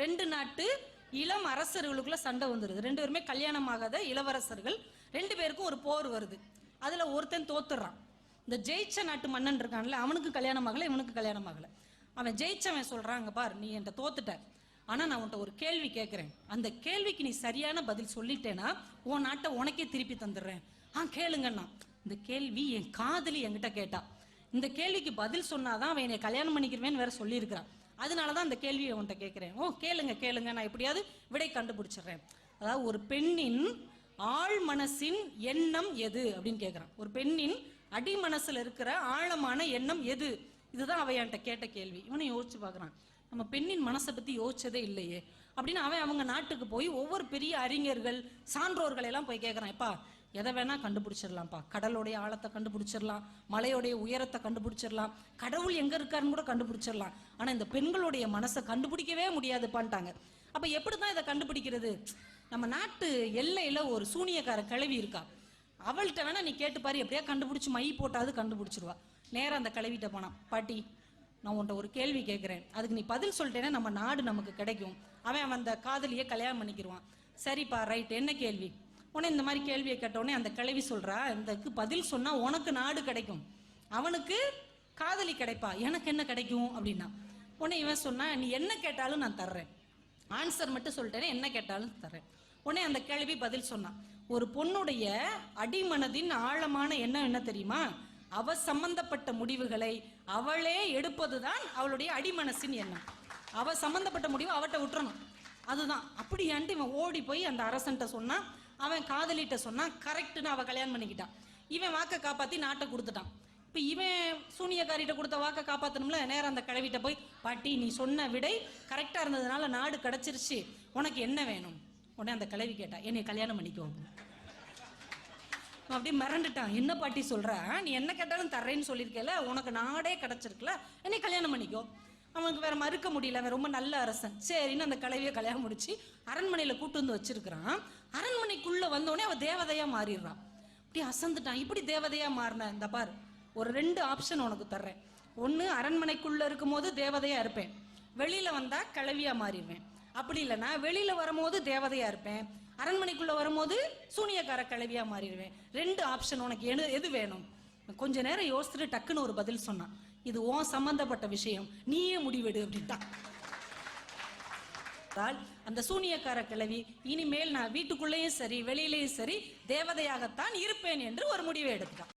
ரெண்டு நாட்டு இளம் அரசர்களுக்குள்ள சண்டை வந்துருது. ரெண்டு பேருமே கல்யாணம் ஆகாத இளவரசர்கள், ரெண்டு பேருக்கும் ஒரு போர் வருது. அதுல ஒருத்தன் தோத்துறான். இந்த ஜெயிச்ச நாட்டு மன்னன் இருக்கான்ல, அவனுக்கு கல்யாணம் ஆகல, இவனுக்கு கல்யாணம் ஆகல. அவன் ஜெயிச்சவன் சொல்றாங்க, பார் நீ என்கிட்ட தோத்துட்ட, ஆனா நான் உன்கிட்ட ஒரு கேள்வி கேட்கிறேன், அந்த கேள்விக்கு நீ சரியான பதில் சொல்லிட்டேன்னா உன் நாட்டை உனக்கே திருப்பி தந்துடுறேன். கேளுங்கண்ணா. இந்த கேள்வி என் காதலி என்கிட்ட கேட்டா, இந்த கேள்விக்கு பதில் சொன்னாதான் அவன் என்னை கல்யாணம் பண்ணிக்கிறவேன்னு வேற சொல்லியிருக்கிறான். அதனாலதான் அந்த கேள்வியை உன்கிட்ட கேட்கிறேன். கேளுங்க கேளுங்க, நான் எப்படியாவது விடை கண்டுபிடிச்சிடுறேன். அதாவது ஒரு பெண்ணின் ஆழ் மனசின் எண்ணம் எது அப்படின்னு கேட்கிறான். ஒரு பெண்ணின் அடி மனசுல இருக்கிற ஆழமான எண்ணம் எது, இதுதான் அவன் என்கிட்ட கேட்ட கேள்வி. இவனை யோசிச்சு பார்க்கறான், நம்ம பெண்ணின் மனசை பத்தி யோசிச்சதே இல்லையே அப்படின்னு. அவன் அவங்க நாட்டுக்கு போய் ஒவ்வொரு பெரிய அறிஞர்கள் சான்றோர்கள் எல்லாம் போய் கேட்கறான். எப்பா எதை வேணா கண்டுபிடிச்சிடலாம்ப்பா, கடலுடைய ஆழத்தை கண்டுபிடிச்சிடலாம், மலையோடைய உயரத்தை கண்டுபிடிச்சிடலாம், கடவுள் எங்க இருக்காருன்னு கூட கண்டுபிடிச்சிடலாம், ஆனா இந்த பெண்களுடைய மனசை கண்டுபிடிக்கவே முடியாதுப்பான்ட்டாங்க. அப்ப எப்படிதான் இதை கண்டுபிடிக்கிறது? நம்ம நாட்டு எல்லையில ஒரு சூனியக்கார கிழவி இருக்கா, அவள்கிட்ட வேணா நீ கேட்டு பாரு, எப்படியா கண்டுபிடிச்சு மை போட்டாது கண்டுபிடிச்சிருவா. நேரம் அந்த கிழவிட்ட போனான். பாட்டி நான் உன்ட்ட ஒரு கேள்வி கேட்கிறேன், அதுக்கு நீ பதில் சொல்லிட்டேன்னா நம்ம நாடு நமக்கு கிடைக்கும். அவன் அந்த காதலியை கல்யாணம் பண்ணிக்கிடுவான். சரிப்பா ரைட், என்ன கேள்வி? உடனே இந்த மாதிரி கேள்வியை கேட்டோடனே அந்த கிழவி சொல்றா, இதுக்கு பதில் சொன்னா உனக்கு நாடு கிடைக்கும், அவனுக்கு காதலி கிடைப்பா, எனக்கு என்ன கிடைக்கும் அப்படின்னா. உடனே இவன் சொன்னா, நீ என்ன கேட்டாலும் நான் தர்றேன், ஆன்சர் மட்டும் சொல்லிட்டேன்னா என்ன கேட்டாலும் தர்றேன். உடனே அந்த கேள்வி பதில் சொன்னான், ஒரு பொண்ணுடைய அடிமனதின் ஆழமான எண்ணம் என்ன தெரியுமா? அவ சம்பந்தப்பட்ட முடிவுகளை அவளே எடுப்பதுதான் அவளுடைய அடிமனசின் எண்ணம். அவ சம்பந்தப்பட்ட முடிவு அவட்ட விட்டுறணும், அதுதான். அப்படியான்ட்டு இவன் ஓடி போய் அந்த அரசன்ட்ட சொன்னான். அவன் காதலிட்ட சொன்னான், கரெக்டுன்னு அவ கல்யாணம் பண்ணிக்கிட்டான். இவன் வாக்கை காப்பாத்தி நாட்டை கொடுத்துட்டான். இப்ப இவன் சூனியக்காரிட்ட கொடுத்த வாக்கை காப்பாத்தணும்ல. நேரம் அந்த கிழவிட்ட போய், பாட்டி நீ சொன்ன விடை கரெக்டா இருந்ததுனால நாடு கிடைச்சிருச்சு, உனக்கு என்ன வேணும்? உடனே அந்த கிழவி கேட்டா, என்னை கல்யாணம் பண்ணிக்கோ. அப்படியே மிரண்டுட்டான். என்ன பாட்டி சொல்ற, நீ என்ன கேட்டாலும் தர்றேன்னு சொல்லியிருக்கல, உனக்கு நாடே கிடைச்சிருக்குல, என்னை கல்யாணம் பண்ணிக்கோ. அவனுக்கு வேற மறுக்க முடியல, அவன் ரொம்ப நல்ல அரசன். சரின்னு அந்த கிழவியை கல்யாணம் முடிச்சு அரண்மனையில கூட்டு வந்து வச்சிருக்கிறான். அரண்மனைக்குள்ள வந்தோடனே அவ தேவதையா மாறிடுறான். அப்படி அசந்துட்டான். இப்படி தேவதையா மாறின, இந்த பார் ஒரு 2 ஆப்ஷன் உனக்கு தர்றேன். ஒண்ணு, அரண்மனைக்குள்ள இருக்கும் போது தேவதையா இருப்பேன், வெளியில வந்தா கிழவியா மாறிடுவேன். அப்படி இல்லைன்னா வெளியில வரும்போது தேவதையா இருப்பேன், அரண்மனைக்குள்ள வரும்போது சூனியக்கார கிழவியா மாறிடுவேன். 2 ஆப்ஷன், உனக்கு எது வேணும்? கொஞ்ச நேரம் யோசிச்சுட்டு டக்குன்னு ஒரு பதில் சொன்னான், இது உன் சம்பந்தப்பட்ட விஷயம், நீயே முடிவெடு அப்படின்ட்டான். அந்த சூனியக்கார கிழவி, இனிமேல் நான் வீட்டுக்குள்ளேயும் சரி வெளியிலேயும் சரி தேவதையாகத்தான் இருப்பேன் என்று ஒரு முடிவை எடுத்தான்.